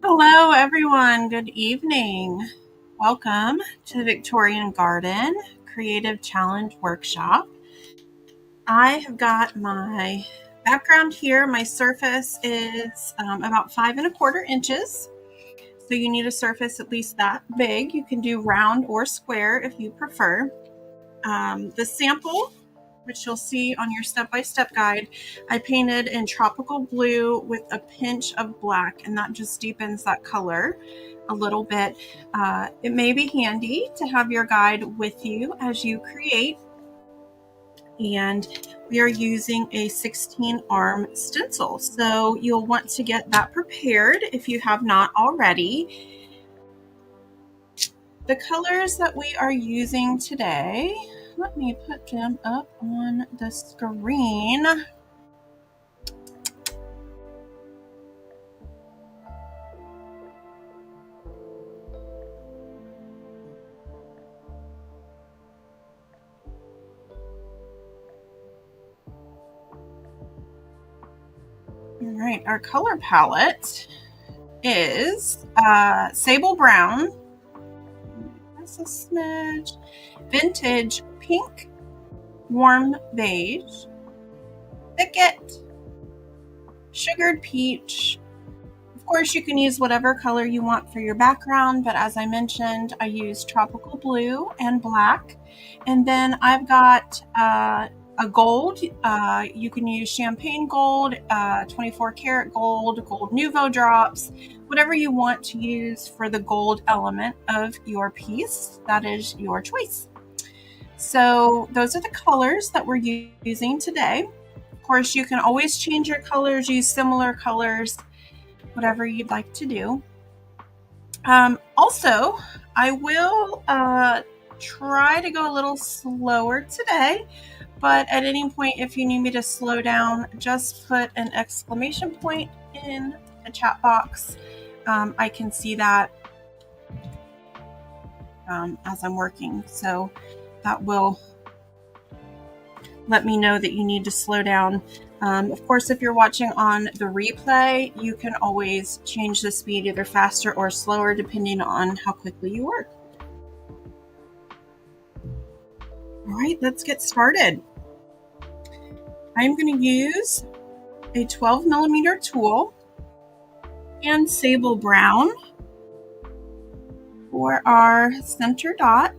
Hello, everyone. Good evening. Welcome to the Victorian Garden Creative Challenge Workshop. I have got my background here. My surface is about 5¼ inches. So you need a surface at least that big. You can do round or square if you prefer. The sample, which you'll see on your step-by-step guide, I painted in tropical blue with a pinch of black, and that just deepens that color a little bit. It may be handy to have your guide with you as you create. And we are using a 16-arm stencil, so you'll want to get that prepared if you have not already. The colors that we are using today, let me put them up on the screen. All right, our color palette is Sable Brown, that's a smidge, Vintage Pink, Warm Beige, Thicket, Sugared Peach. Of course, you can use whatever color you want for your background, but as I mentioned, I use tropical blue and black. And then I've got a gold. You can use champagne gold, 24 karat gold, gold nouveau drops, whatever you want to use for the gold element of your piece. That is your choice. So those are the colors that we're using today. Of course, you can always change your colors, use similar colors, whatever you'd like to do. Also, I will try to go a little slower today, but at any point, if you need me to slow down, just put an exclamation point in the chat box. I can see that as I'm working, so that will let me know that you need to slow down. Of course, if you're watching on the replay, you can always change the speed either faster or slower depending on how quickly you work. All right, let's get started. I'm going to use a 12mm tool and Sable Brown for our center dot.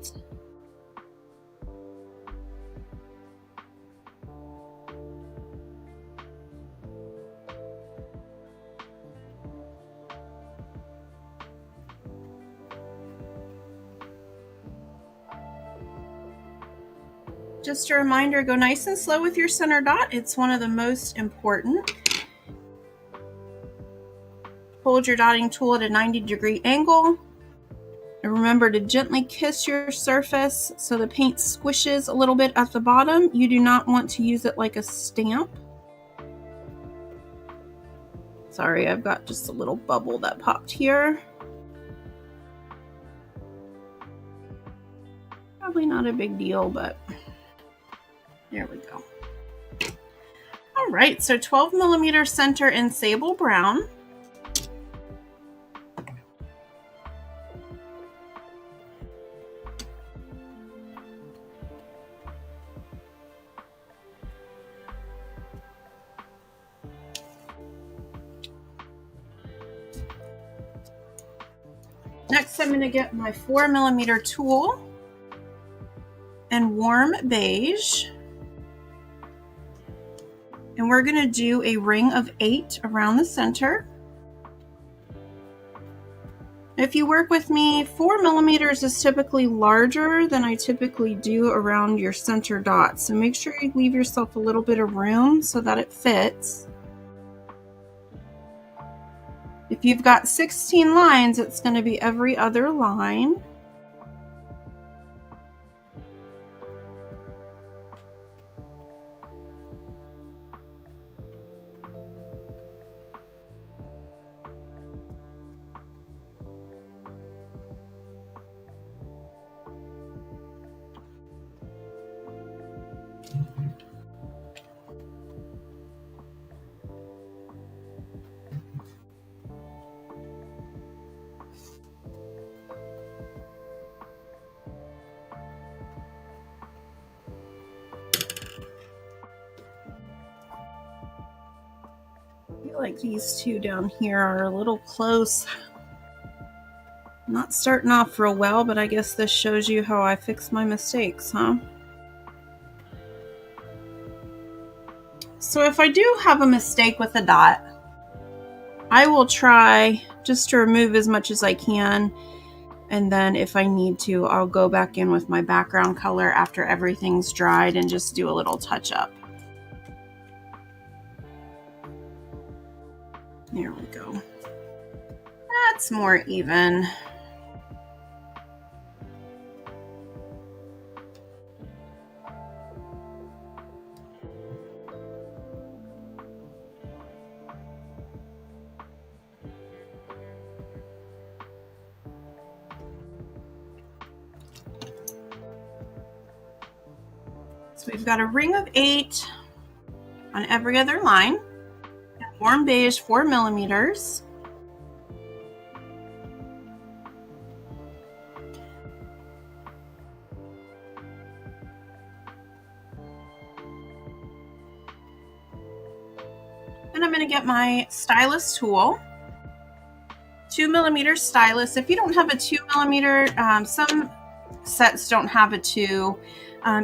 Just a reminder, go nice and slow with your center dot. It's one of the most important. Hold your dotting tool at a 90-degree angle. And remember to gently kiss your surface so the paint squishes a little bit at the bottom. You do not want to use it like a stamp. Sorry, I've got just a little bubble that popped here. Probably not a big deal, but there we go. All right, so 12mm center in Sable Brown. Next, I'm going to get my 4mm tool and Warm Beige. And we're going to do a ring of 8 around the center. If you work with me, 4mm is typically larger than I typically do around your center dot. So make sure you leave yourself a little bit of room so that it fits. If you've got 16 lines, it's going to be every other line. like these two down here are a little close. Not starting off real well, but I guess this shows you how I fix my mistakes, huh? So if I do have a mistake with a dot, I will try just to remove as much as I can, and then if I need to, I'll go back in with my background color after everything's dried and just do a little touch up. There we go. That's more even. So we've got a ring of 8 on every other line, warm beige 4 millimeters. And I'm going to get my stylus tool, 2 millimeter stylus. If you don't have a 2 millimeter, some sets don't have a 2.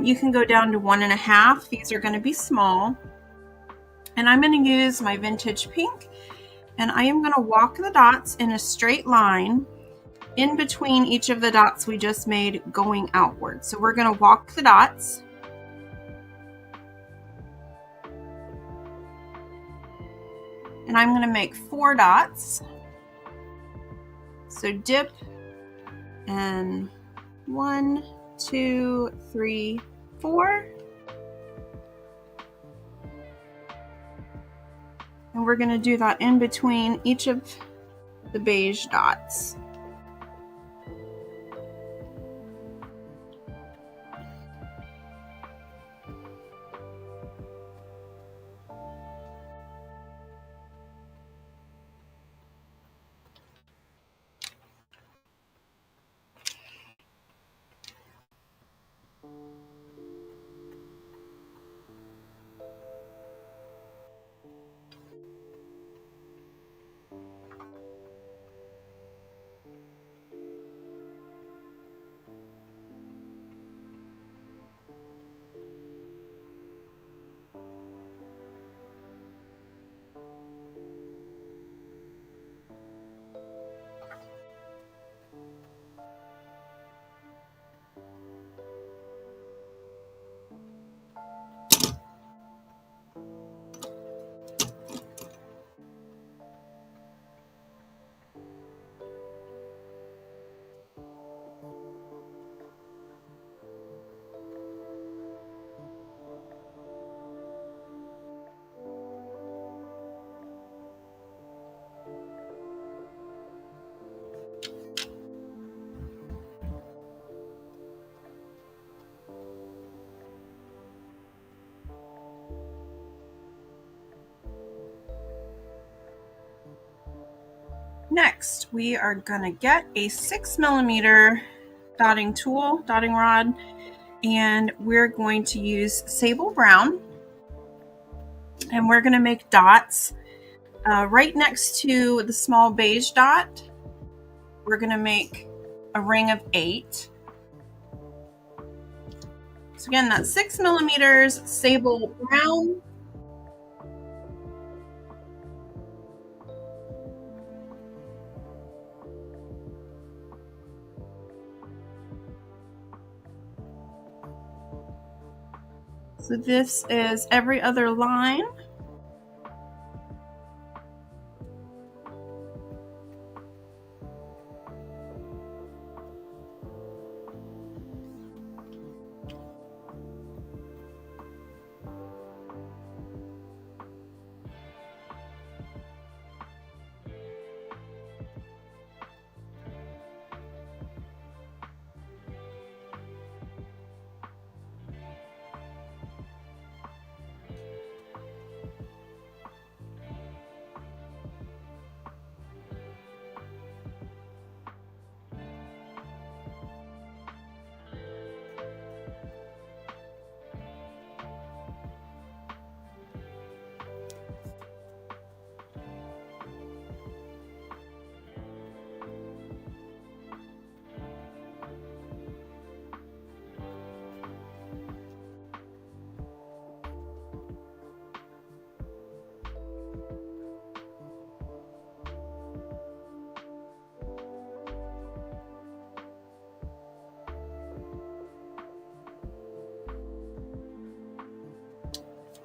You can go down to 1.5. These are going to be small. And I'm going to use my vintage pink, and I am going to walk the dots in a straight line in between each of the dots we just made going outward. So we're going to walk the dots. And I'm going to make 4 dots. So dip and 1, 2, 3, 4. And we're going to do that in between each of the beige dots. Next, we are going to get a 6 millimeter dotting tool, dotting rod, and we're going to use Sable Brown, and we're going to make dots right next to the small beige dot. We're going to make a ring of 8. So again, that's 6 millimeters Sable Brown. So this is every other line.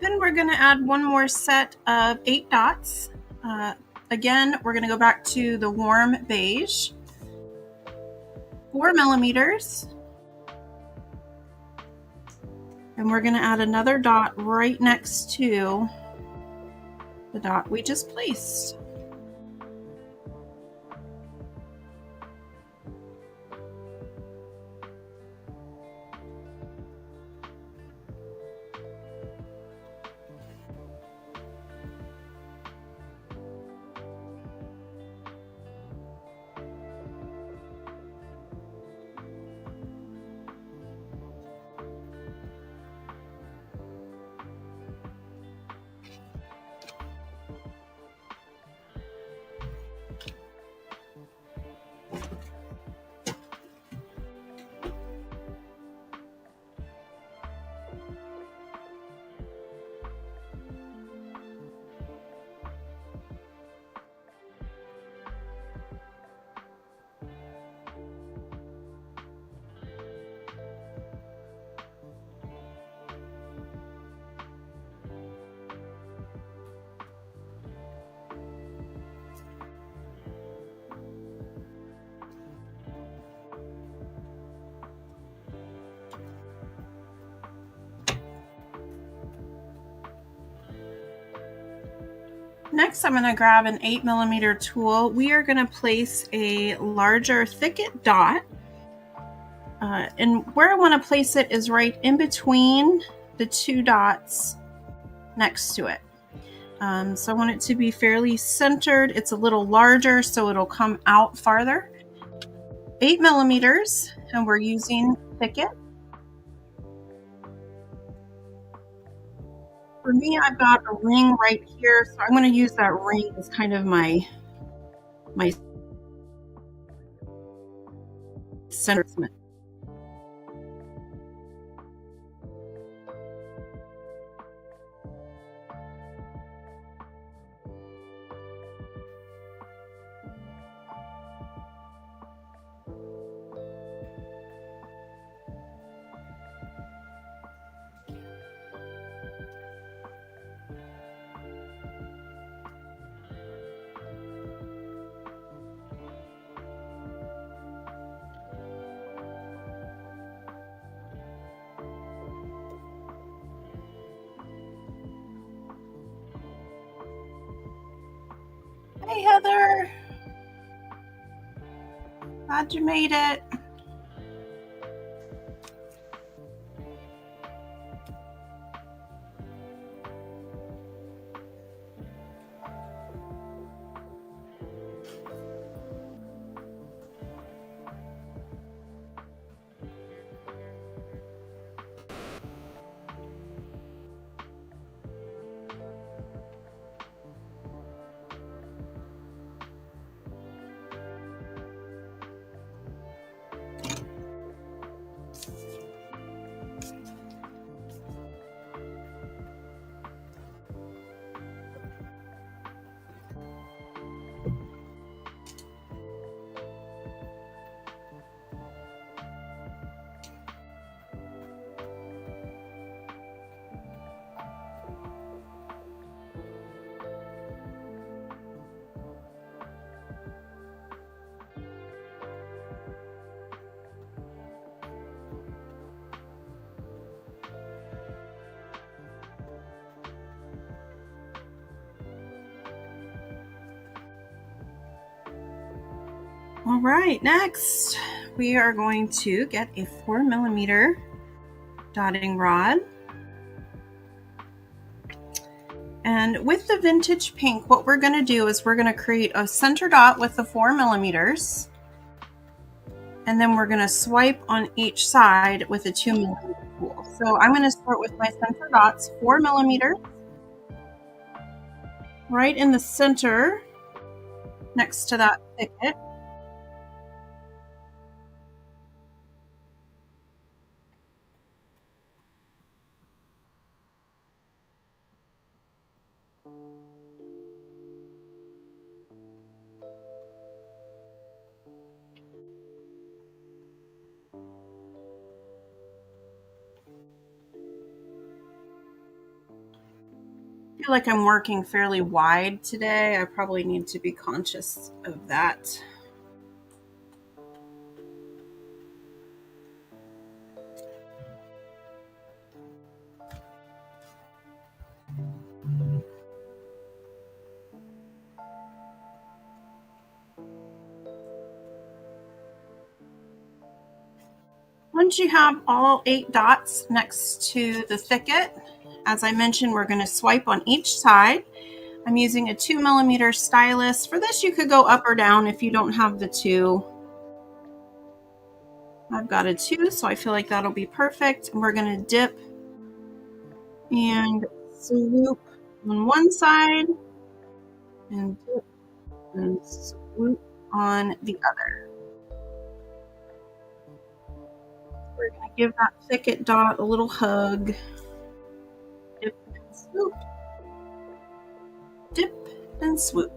Then we're going to add one more set of 8 dots. Again, we're going to go back to the warm beige, 4 millimeters, and we're going to add another dot right next to the dot we just placed. Next, I'm going to grab an 8 millimeter tool. We are going to place a larger Thicket dot. And where I want to place it is right in between the 2 dots next to it. So I want it to be fairly centered. It's a little larger, so it'll come out farther. 8 millimeters, and we're using Thicket. For me, I've got a ring right here, so I'm going to use that ring as kind of my center. Hey, Heather. Glad you made it. All right, next we are going to get a 4 millimeter dotting rod. And with the vintage pink, what we're going to do is we're going to create a center dot with the 4 millimeters. And then we're going to swipe on each side with a 2 millimeter tool. So I'm going to start with my center dots, 4 millimeters, right in the center next to that thicket. feel like I'm working fairly wide today. I probably need to be conscious of that. Once you have all 8 dots next to the Thicket, as I mentioned, we're going to swipe on each side. I'm using a 2mm stylus. For this, you could go up or down if you don't have the 2. I've got a 2, so I feel like that'll be perfect. And we're going to dip and swoop on one side and dip and swoop on the other. We're going to give that Thicket dot a little hug. Dip and swoop. Dip and swoop.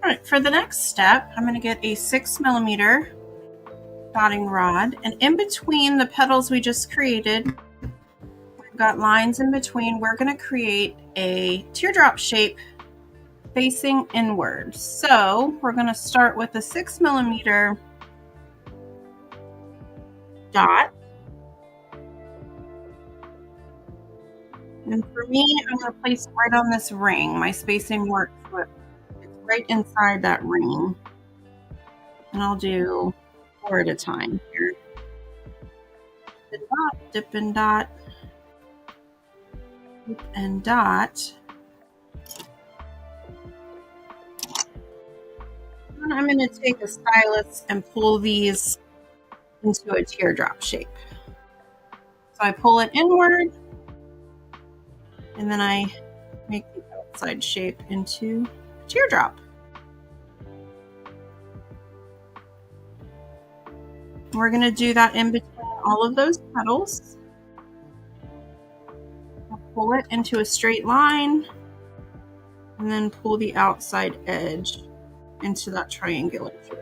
All right, for the next step, I'm going to get a 6mm dotting rod, and in between the petals we just created, we've got lines in between. We're going to create a teardrop shape facing inward. So we're going to start with a 6mm dot. And for me, I'm going to place it right on this ring. My spacing works with it's right inside that ring. And I'll do 4 at a time here. Dip and dot, dip and dot. And I'm going to take a stylus and pull these into a teardrop shape. So I pull it inward, and then I make the outside shape into a teardrop. We're going to do that in between all of those petals. I'll pull it into a straight line, and then pull the outside edge into that triangular shape.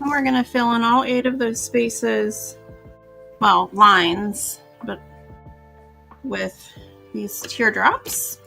And we're going to fill in all 8 of those spaces, well, lines, but with these teardrops.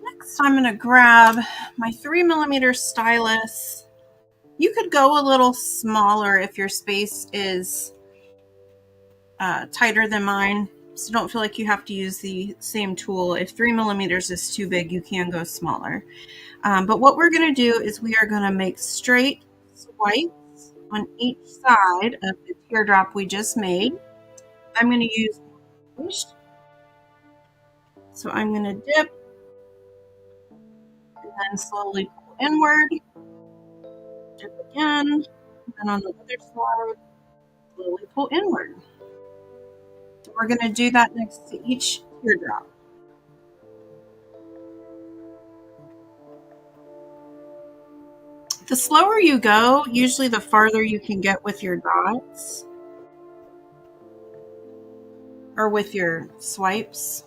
Next, I'm going to grab my 3mm stylus. You could go a little smaller if your space is tighter than mine, so don't feel like you have to use the same tool. If 3mm is too big, you can go smaller. But what we're going to do is we are going to make straight swipes on each side of the teardrop we just made. I'm going to use Beige. So I'm going to dip and then slowly pull inward. Dip again. And then on the other side, slowly pull inward. We're going to do that next to each teardrop. The slower you go, usually the farther you can get with your dots or with your swipes.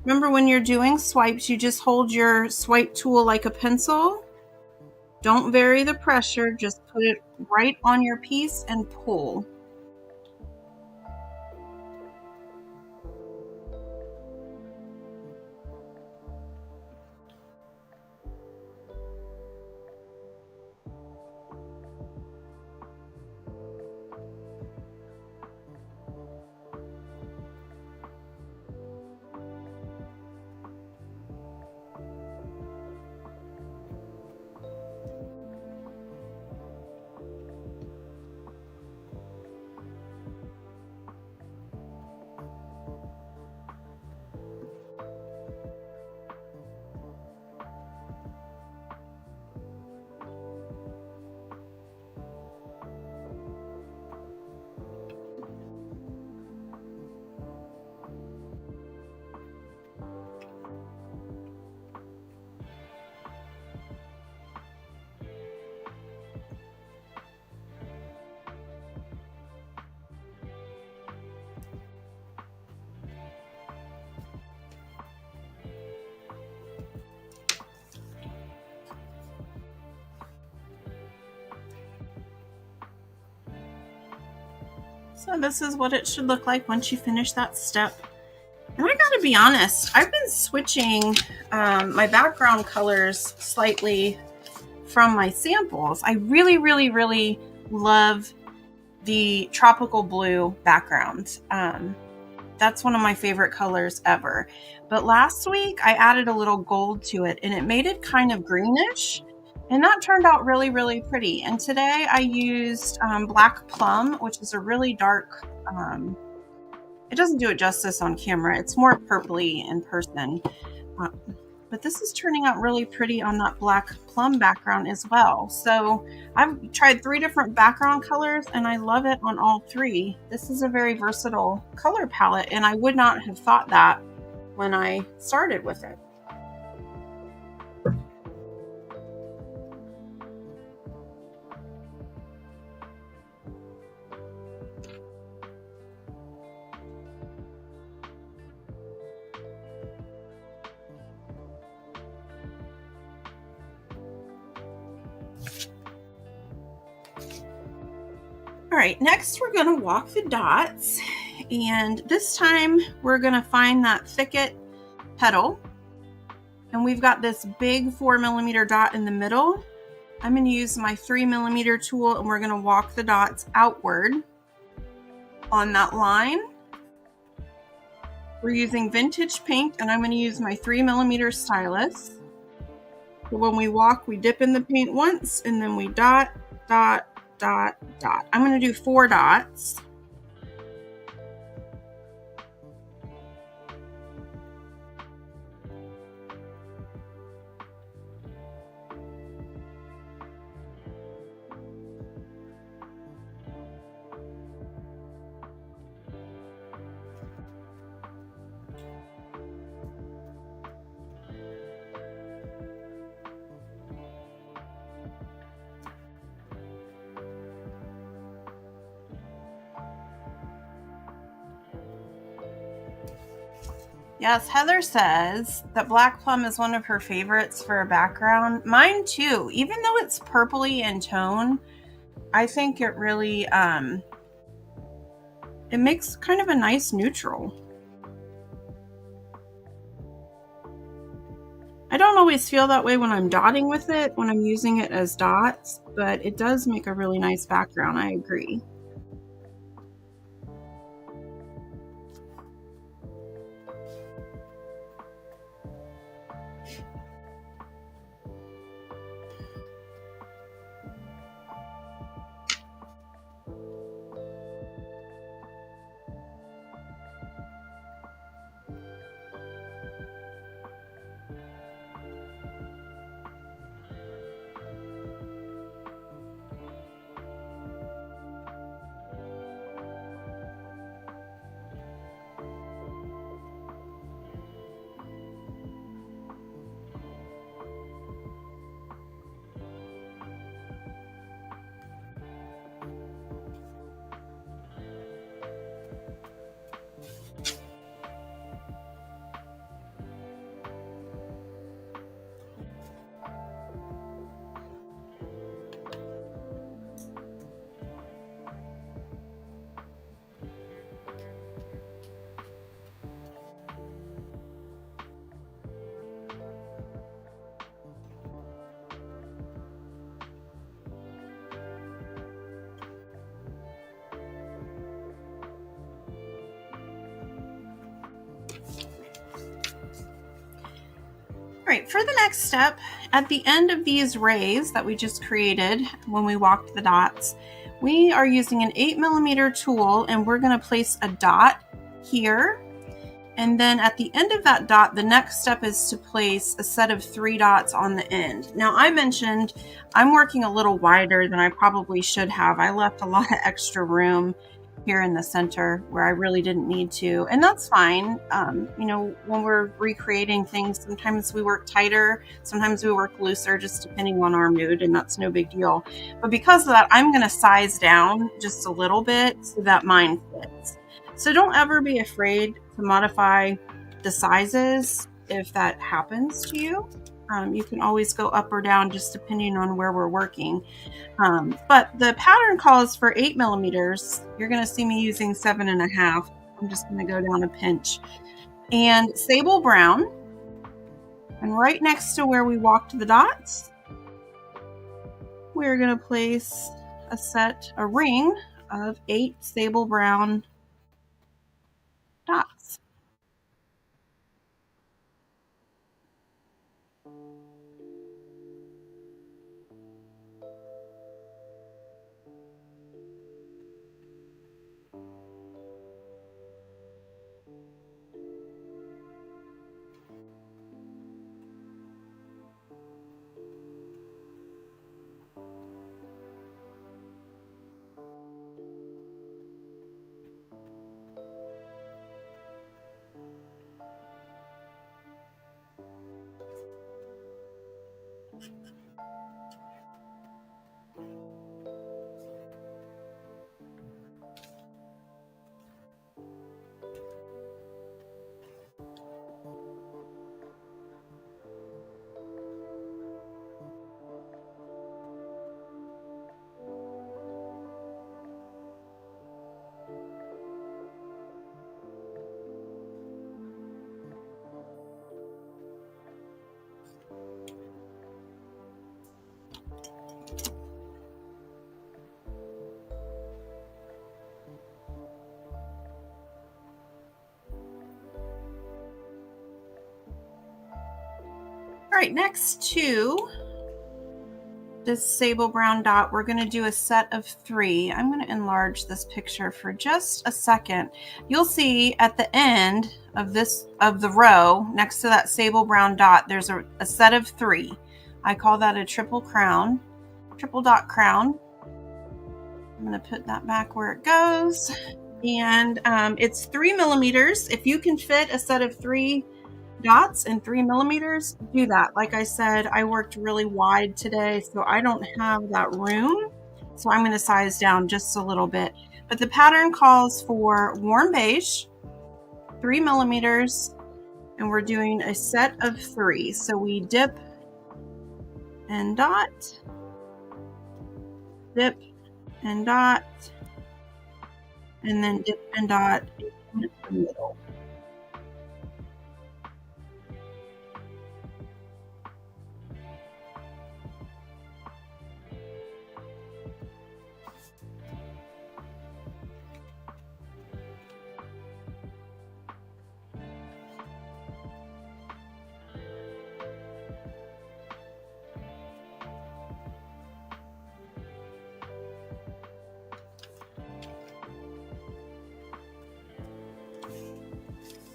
Remember, when you're doing swipes, you just hold your swipe tool like a pencil. Don't vary the pressure, just put it right on your piece and pull. So this is what it should look like once you finish that step. And I gotta be honest, I've been switching my background colors slightly from my samples. I really, really, really love the tropical blue background. That's one of my favorite colors ever. But last week I added a little gold to it and it made it kind of greenish. And that turned out really, really pretty. And today I used Black Plum, which is a really dark, it doesn't do it justice on camera. It's more purpley in person. But this is turning out really pretty on that Black Plum background as well. So I've tried 3 different background colors and I love it on all 3. This is a very versatile color palette and I would not have thought that when I started with it. All right, next we're gonna walk the dots, and this time we're gonna find that Thicket petal, and we've got this big 4mm dot in the middle. I'm gonna use my 3mm tool and we're gonna walk the dots outward on that line. We're using vintage pink and I'm gonna use my 3mm stylus. So when we walk, we dip in the paint once and then we dot, dot, dot, dot. I'm going to do 4 dots. Yes, Heather says that Black Plum is one of her favorites for a background. Mine too. Even though it's purpley in tone, I think it really, it makes kind of a nice neutral. I don't always feel that way when I'm dotting with it, when I'm using it as dots, but it does make a really nice background, I agree. All right, for the next step, at the end of these rays that we just created when we walked the dots, we are using an 8mm tool and we're going to place a dot here. And then at the end of that dot, the next step is to place a set of 3 dots on the end. Now, I mentioned I'm working a little wider than I probably should have. I left a lot of extra room here in the center where I really didn't need to, and that's fine. You know, when we're recreating things, sometimes we work tighter, sometimes we work looser, just depending on our mood, and that's no big deal. But because of that, I'm going to size down just a little bit so that mine fits. So don't ever be afraid to modify the sizes if that happens to you. You can always go up or down just depending on where we're working. But the pattern calls for 8 millimeters. You're going to see me using 7.5. I'm just going to go down a pinch. And sable brown. And right next to where we walked the dots, we're going to place a ring of 8 sable brown dots. All right, next to this sable brown dot, we're going to do a set of 3. I'm going to enlarge this picture for just a second. You'll see at the end of the row next to that sable brown dot, there's a set of 3. I call that a triple dot crown. I'm going to put that back where it goes. And it's 3 millimeters. If you can fit a set of 3 dots in 3 millimeters, do that. Like I said, I worked really wide today, so I don't have that room. So I'm going to size down just a little bit. But the pattern calls for warm beige, 3 millimeters, and we're doing a set of 3. So we dip and dot, dip and dot, and then dip and dot in the middle.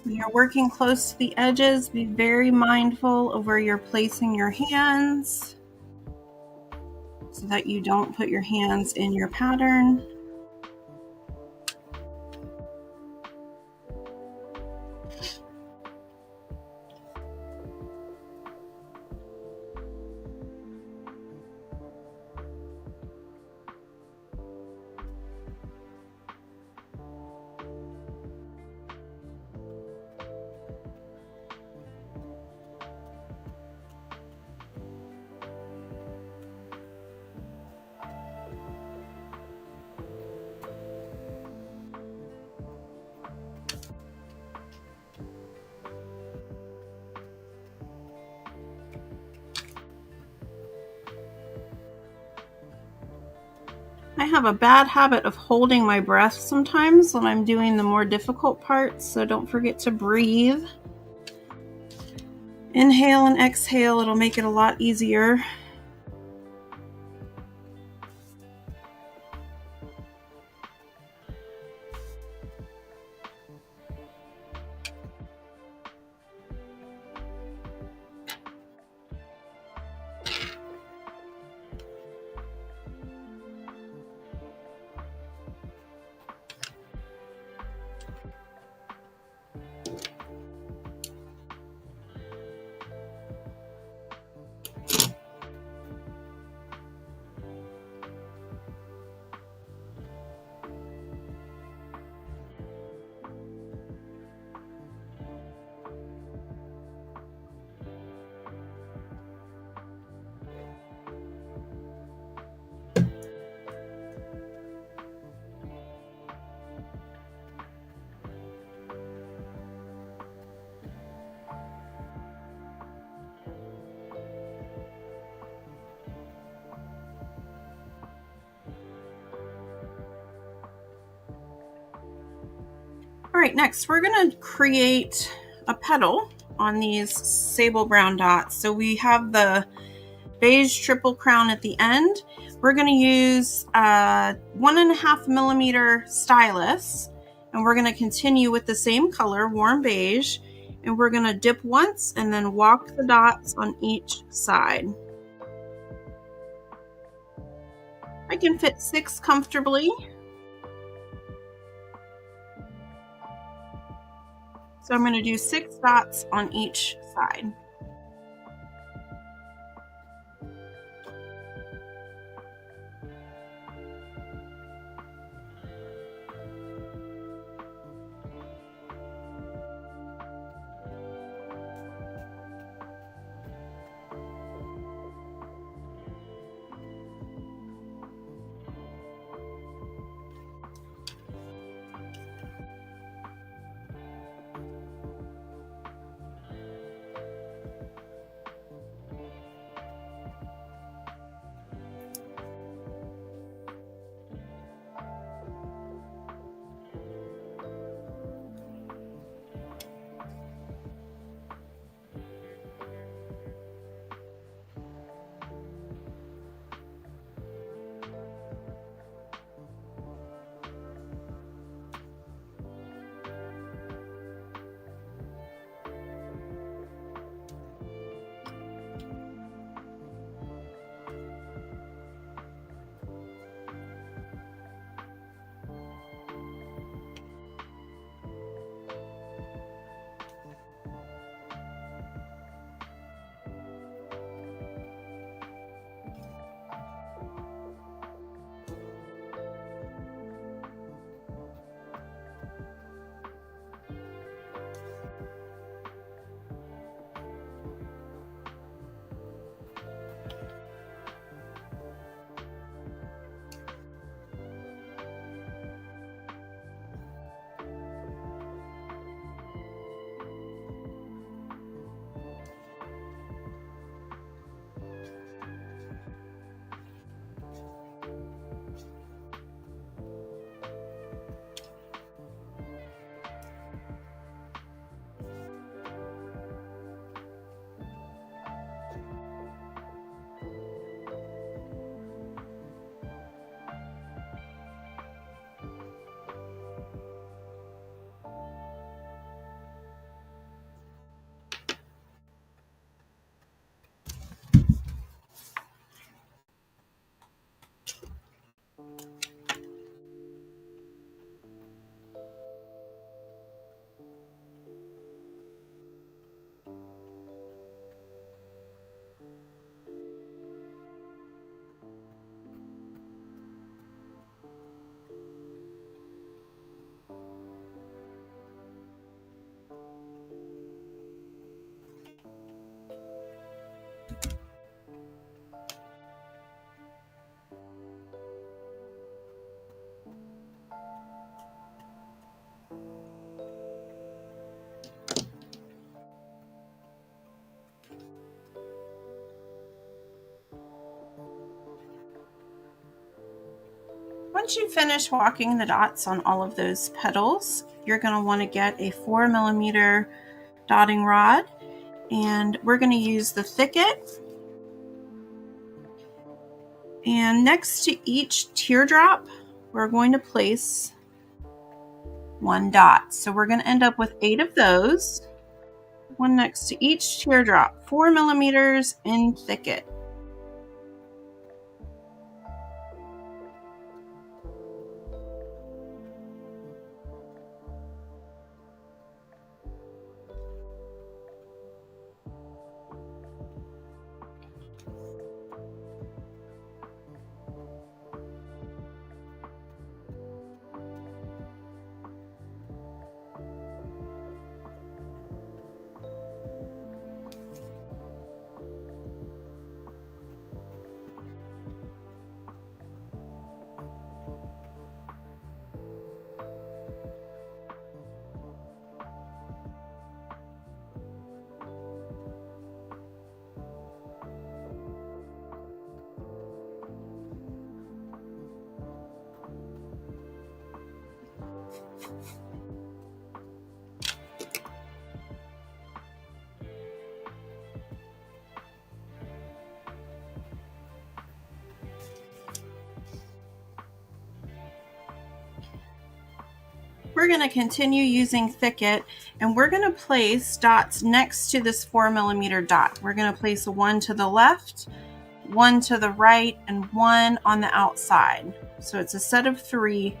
When you're working close to the edges, be very mindful of where you're placing your hands so that you don't put your hands in your pattern. I have a bad habit of holding my breath sometimes when I'm doing the more difficult parts, so don't forget to breathe. Inhale and exhale, it'll make it a lot easier. right, next we're going to create a petal on these sable brown dots. So we have the beige triple crown at the end. We're going to use 1.5 millimeter stylus, and we're going to continue with the same color, warm beige, and we're going to dip once and then walk the dots on each side. I can fit 6 comfortably. So I'm going to do 6 dots on each side. Once you finish walking the dots on all of those petals, you're going to want to get a 4 millimeter dotting rod, and we're going to use the Thicket. And next to each teardrop, we're going to place 1 dot. So we're going to end up with 8 of those, one next to each teardrop, 4 millimeters in Thicket. we're going to continue using Thicket, and we're going to place dots next to this 4mm dot. We're going to place one to the left, one to the right, and one on the outside. So it's a set of 3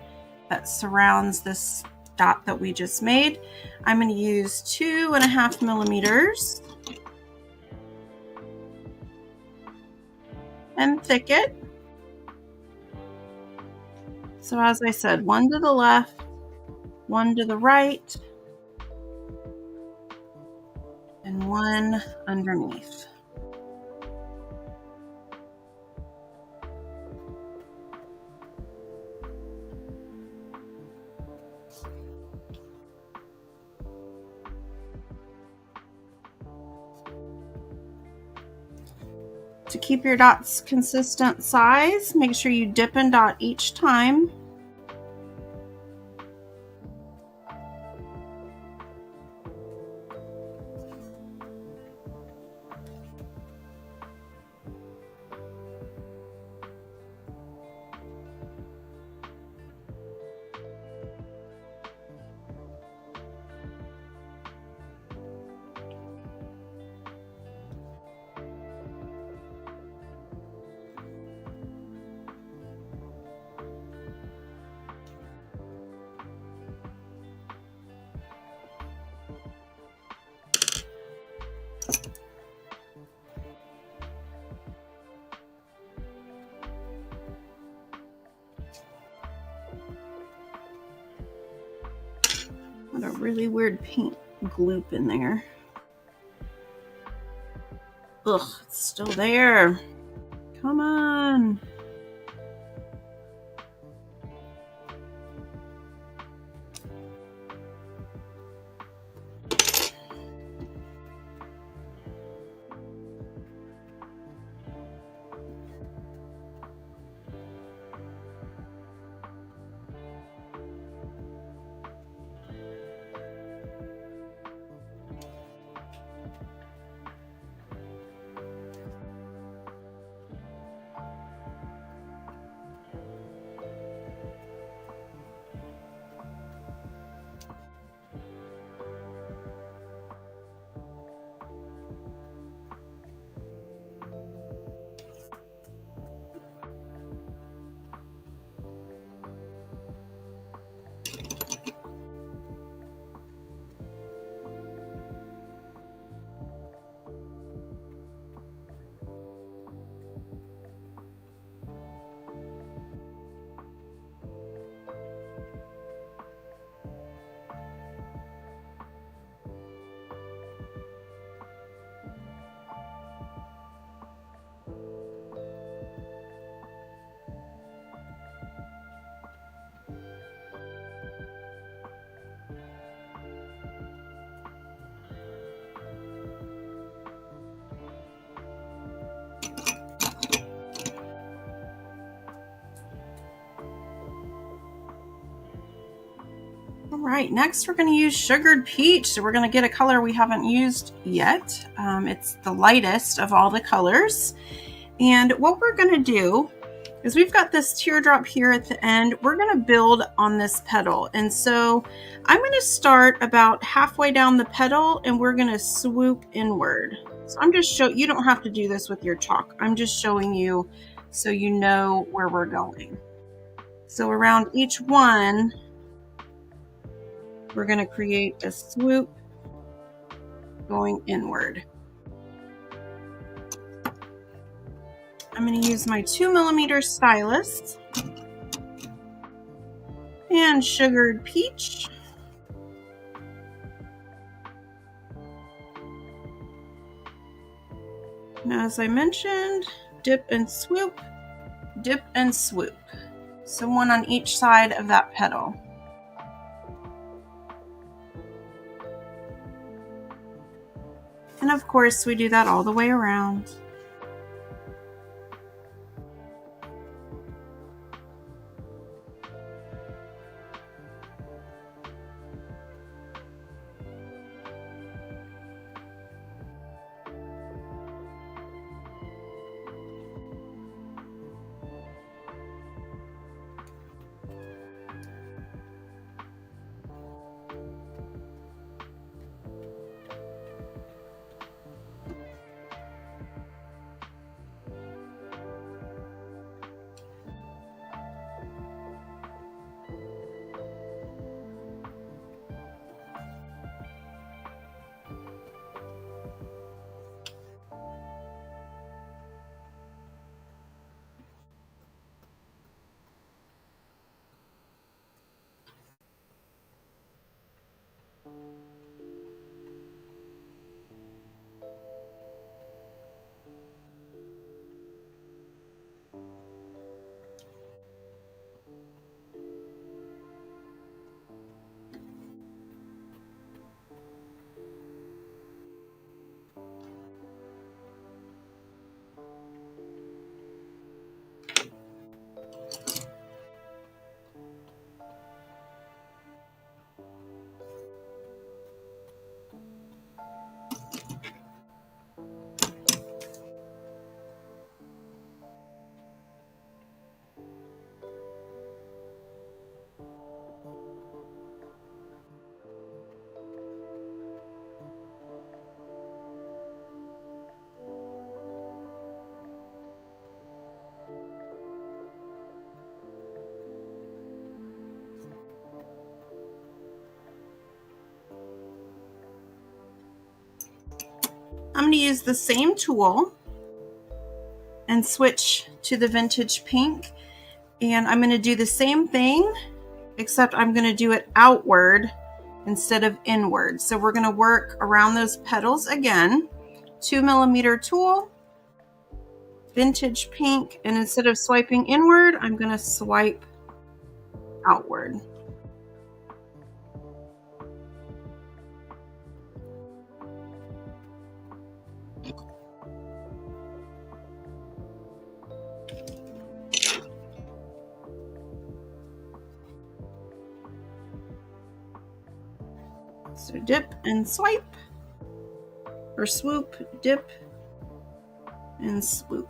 that surrounds this dot that we just made. I'm going to use 2.5mm and Thicket. So as I said, one to the left, one to the right, and one underneath. To keep your dots consistent size, make sure you dip and dot each time. What a really weird paint gloop in there. Ugh, it's still there. Come on. All right, next we're going to use Sugared Peach. So we're going to get a color we haven't used yet. It's the lightest of all the colors. And what we're going to do is we've got this teardrop here at the end. We're going to build on this petal. And so I'm going to start about halfway down the petal and we're going to swoop inward. So I'm just showing, you don't have to do this with your chalk. I'm just showing you so you know where we're going. So around each one, we're going to create a swoop going inward. I'm going to use my 2mm stylus and Sugared Peach. Now, as I mentioned, dip and swoop, dip and swoop. So one on each side of that petal. And of course, we do that all the way around. I'm going to use the same tool and switch to the vintage pink. And I'm going to do the same thing, except I'm going to do it outward instead of inward. So we're going to work around those petals again. 2mm tool, vintage pink, and instead of swiping inward, I'm going to swipe outward. So dip and swipe, or swoop, dip and swoop.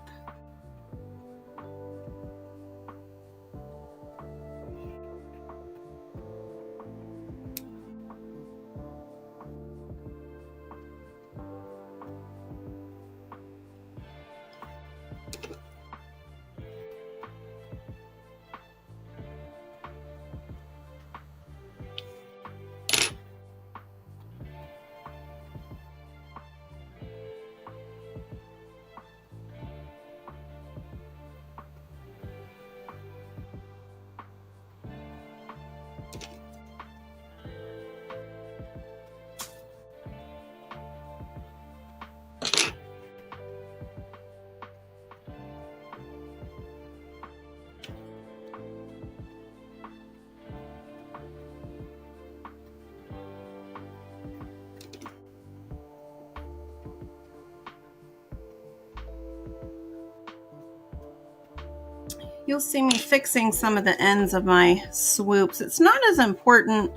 You'll see me fixing some of the ends of my swoops. It's not as important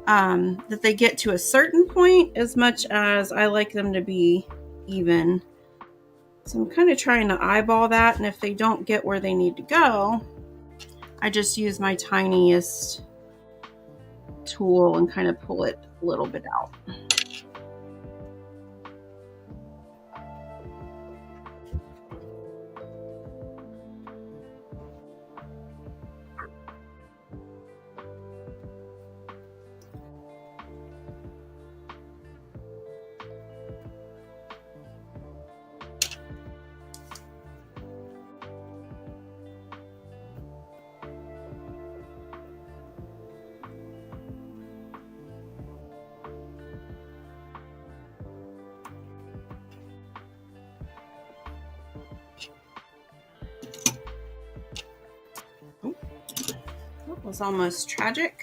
that they get to a certain point as much as I like them to be even. So I'm kind of trying to eyeball that, and if they don't get where they need to go, I just use my tiniest tool and kind of pull it a little bit out. That was almost tragic.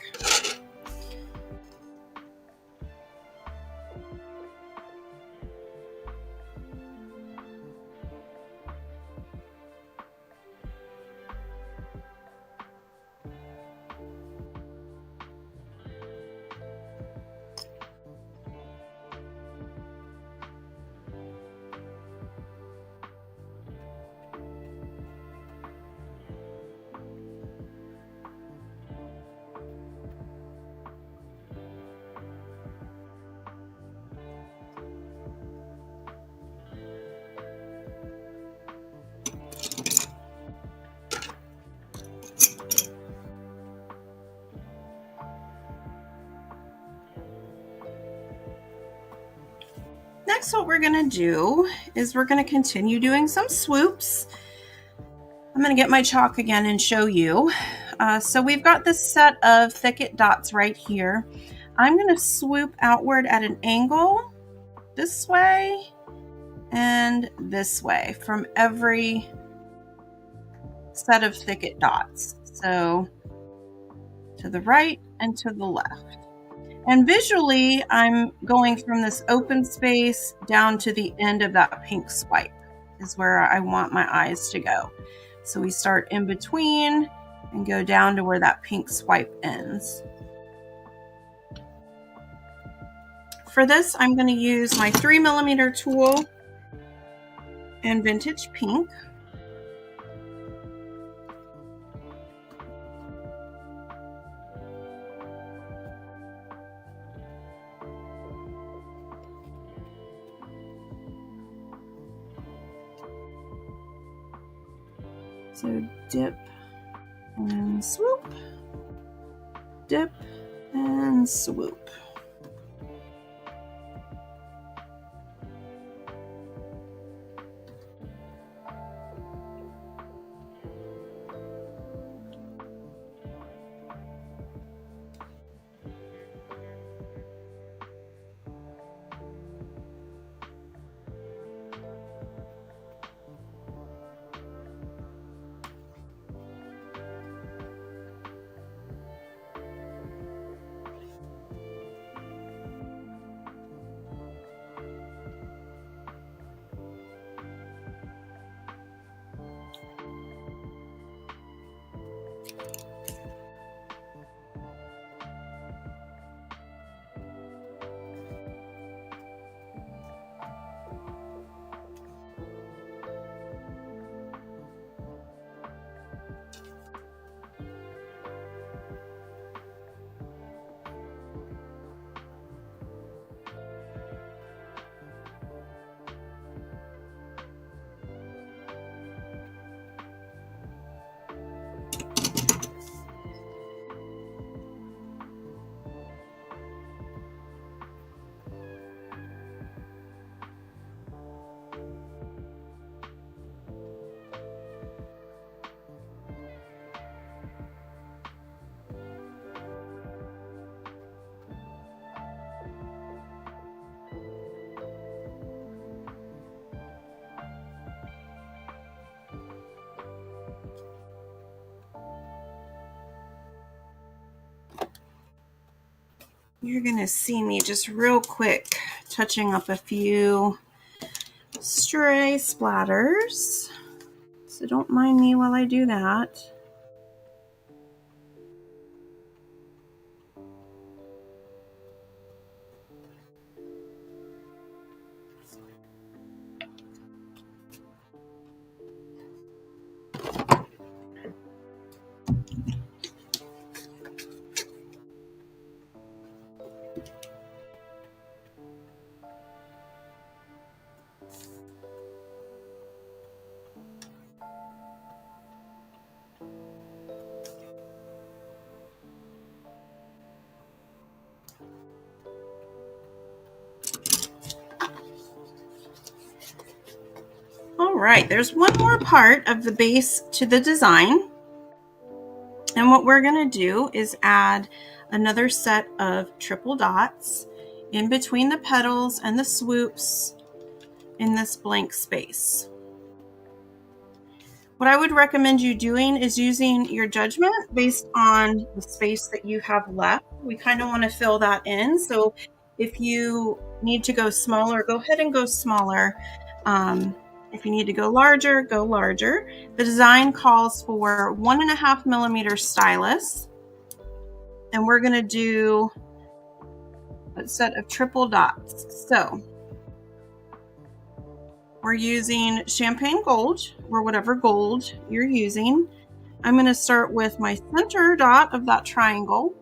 Next, what we're going to do is we're going to continue doing some swoops. I'm going to get my chalk again and show you. So we've got this set of Thicket dots right here. I'm going to swoop outward at an angle this way and this way from every set of Thicket dots. So to the right and to the left. And visually, I'm going from this open space down to the end of that pink swipe is where I want my eyes to go. So we start in between and go down to where that pink swipe ends. For this, I'm going to use my 3mm tool and vintage pink. So dip and swoop, dip and swoop. you're gonna see me just real quick touching up a few stray splatters. So don't mind me while I do that. All right, there's one more part of the base to the design. And what we're going to do is add another set of triple dots in between the petals and the swoops in this blank space. What I would recommend you doing is using your judgment based on the space that you have left. We kind of want to fill that in. So if you need to go smaller, go ahead and go smaller. If you need to go larger, go larger. The design calls for 1.5 millimeter stylus. And we're going to do a set of triple dots. So we're using champagne gold or whatever gold you're using. I'm going to start with my center dot of that triangle.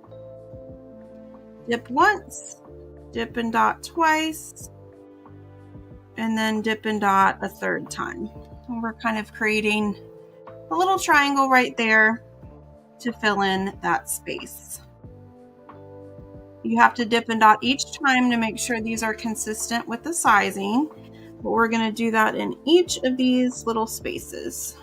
Dip once, dip and dot twice, and then dip and dot a third time. And we're kind of creating a little triangle right there to fill in that space. You have to dip and dot each time to make sure these are consistent with the sizing. But we're going to do that in each of these little spaces.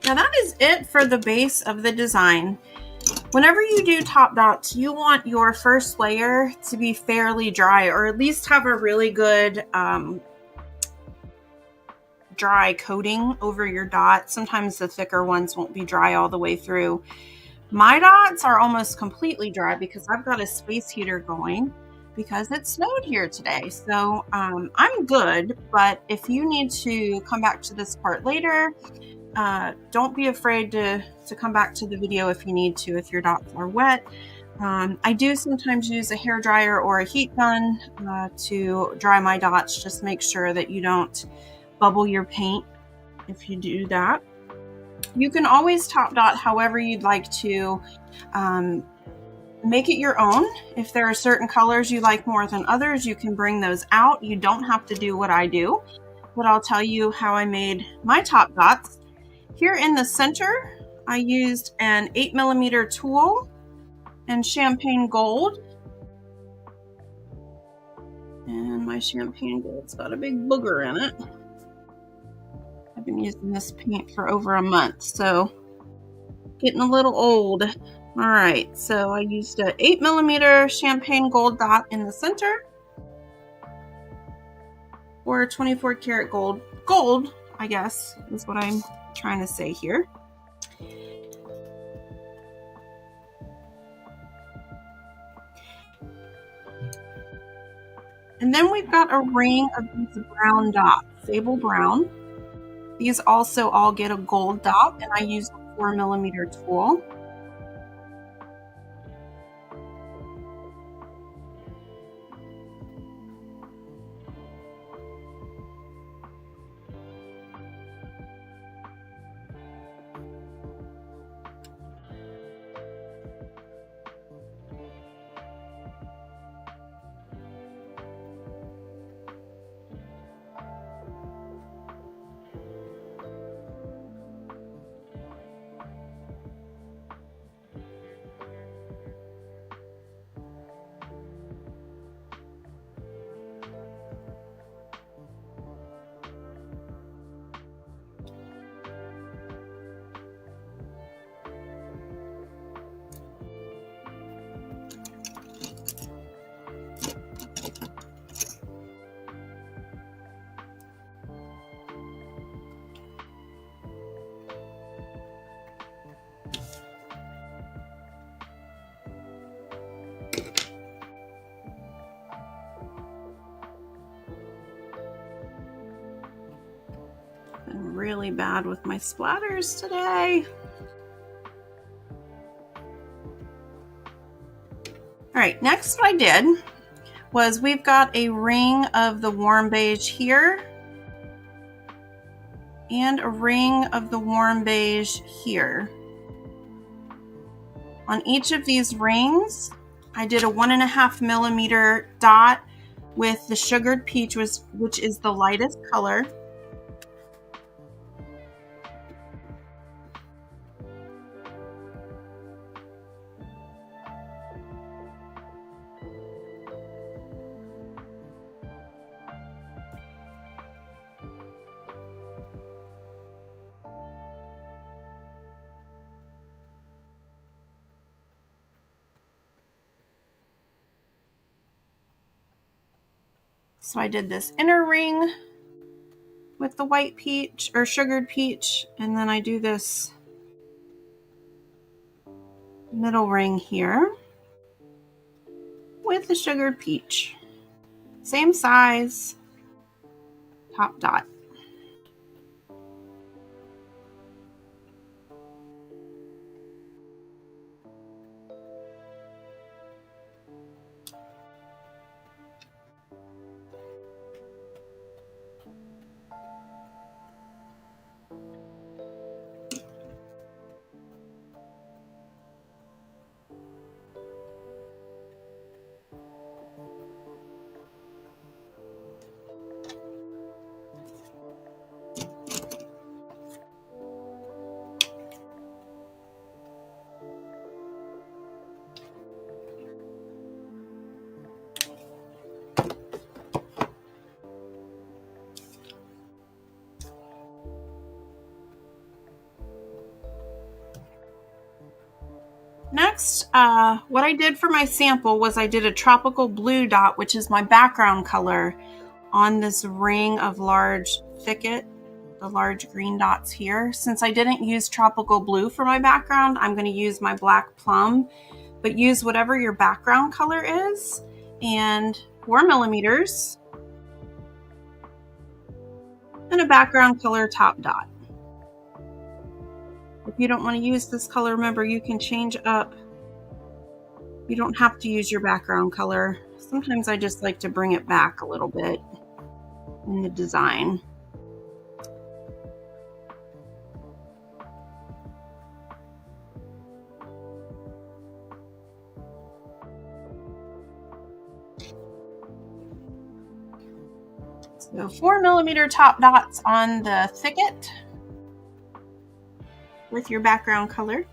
Now that is it for the base of the design. Whenever you do top dots, you want your first layer to be fairly dry, or at least have a really good dry coating over your dot. Sometimes the thicker ones won't be dry all the way through. My dots are almost completely dry because I've got a space heater going because it snowed here today. So I'm good, but if you need to come back to this part later, don't be afraid to come back to the video if you need to, if your dots are wet. I do sometimes use a hair dryer or a heat gun to dry my dots. Just make sure that you don't bubble your paint if you do that. You can always top dot however you'd like to. Make it your own. If there are certain colors you like more than others, you can bring those out. You don't have to do what I do. but I'll tell you how I made my top dots. Here in the center, I used an 8mm tool and champagne gold. And my champagne gold's got a big booger in it. I've been using this paint for over a month, so getting a little old. All right, so I used an 8mm champagne gold dot in the center, or 24 karat gold. Gold, I guess, is what I'm trying to say here. And then we've got a ring of these brown dots, Sable brown. These also all get a gold dot, and I use a 4mm tool. I'm really bad with my splatters today. All right, next what I did was we've got a ring of the warm beige here and a ring of the warm beige here. On each of these rings, I did a 1.5mm dot with the sugared peach, which is the lightest color. So I did this inner ring with the white peach or sugared peach, and then I do this middle ring here with the sugared peach. Same size, top dot. Next, what I did for my sample was I did a tropical blue dot, which is my background color, on this ring of large Thicket, the large green dots here. Since I didn't use tropical blue for my background, I'm going to use my black plum, but use whatever your background color is, and 4mm, and a background color top dot. If you don't want to use this color, remember you can change up. You don't have to use your background color. Sometimes I just like to bring it back a little bit in the design. So 4mm top dots on the Thicket with your background color.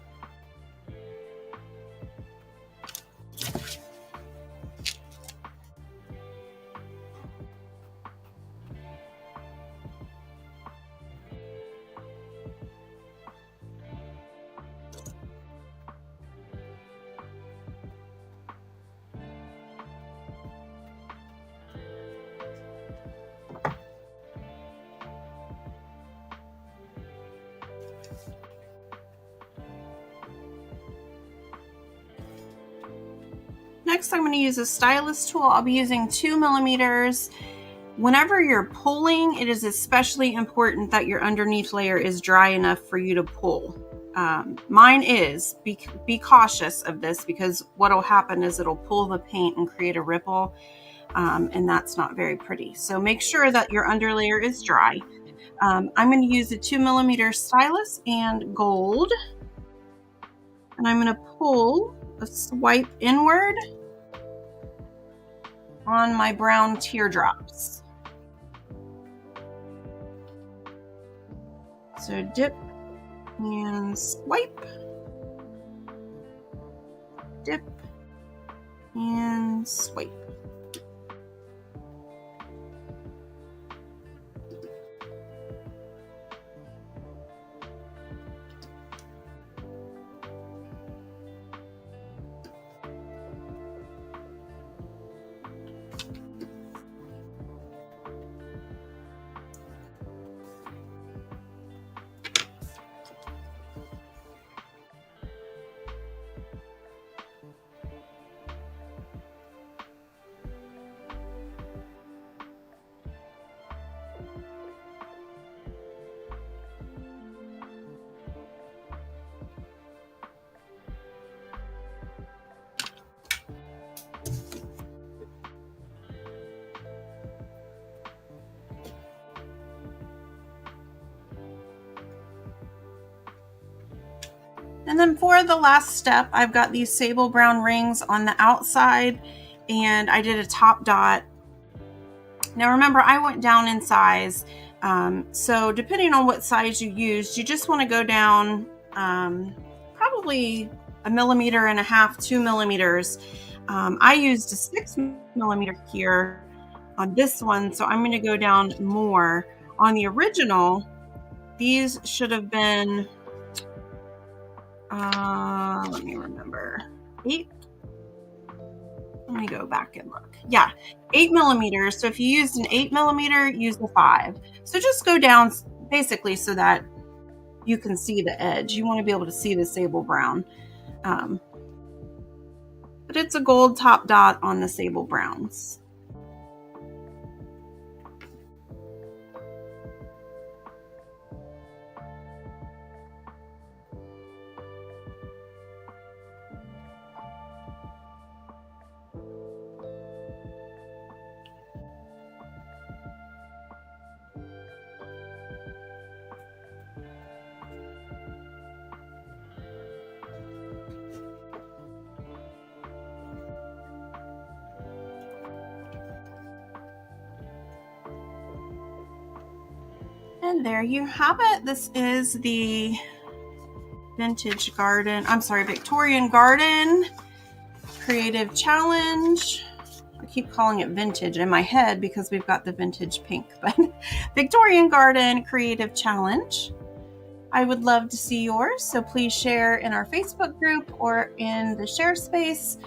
Next, I'm going to use a stylus tool. I'll be using 2mm. Whenever you're pulling, it is especially important that your underneath layer is dry enough for you to pull. Mine is. Be cautious of this, because what will happen is it'll pull the paint and create a ripple, and that's not very pretty. So make sure that your underlayer is dry. I'm going to use a 2mm stylus and gold, and I'm going to pull a swipe inward on my brown teardrops. So dip and swipe, dip and swipe. And then for the last step, I've got these sable brown rings on the outside, and I did a top dot. Now remember, I went down in size, so depending on what size you used, you just want to go down probably 1.5 millimeters, 2 millimeters. I used a 6mm here on this one, so I'm going to go down more. On the original, these should have been, let me remember, 8. Let me go back and look. Yeah, 8mm. So if you used an 8mm, use the 5. So just go down basically so that you can see the edge. You want to be able to see the sable brown. But it's a gold top dot on the sable browns. And there you have it. This is the Victorian Garden Creative Challenge. I keep calling it vintage in my head because we've got the vintage pink, but Victorian Garden Creative Challenge. I would love to see yours, so please share in our Facebook group or in the share space.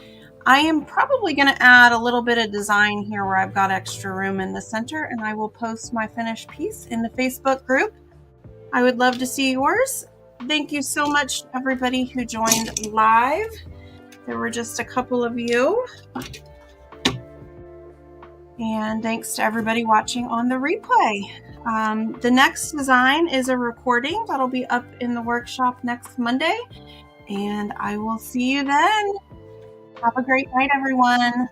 I am probably going to add a little bit of design here where I've got extra room in the center, and I will post my finished piece in the Facebook group. I would love to see yours. Thank you so much to everybody who joined live. There were just a couple of you. And thanks to everybody watching on the replay. The next design is a recording that'll be up in the workshop next Monday, and I will see you then. Have a great night, everyone.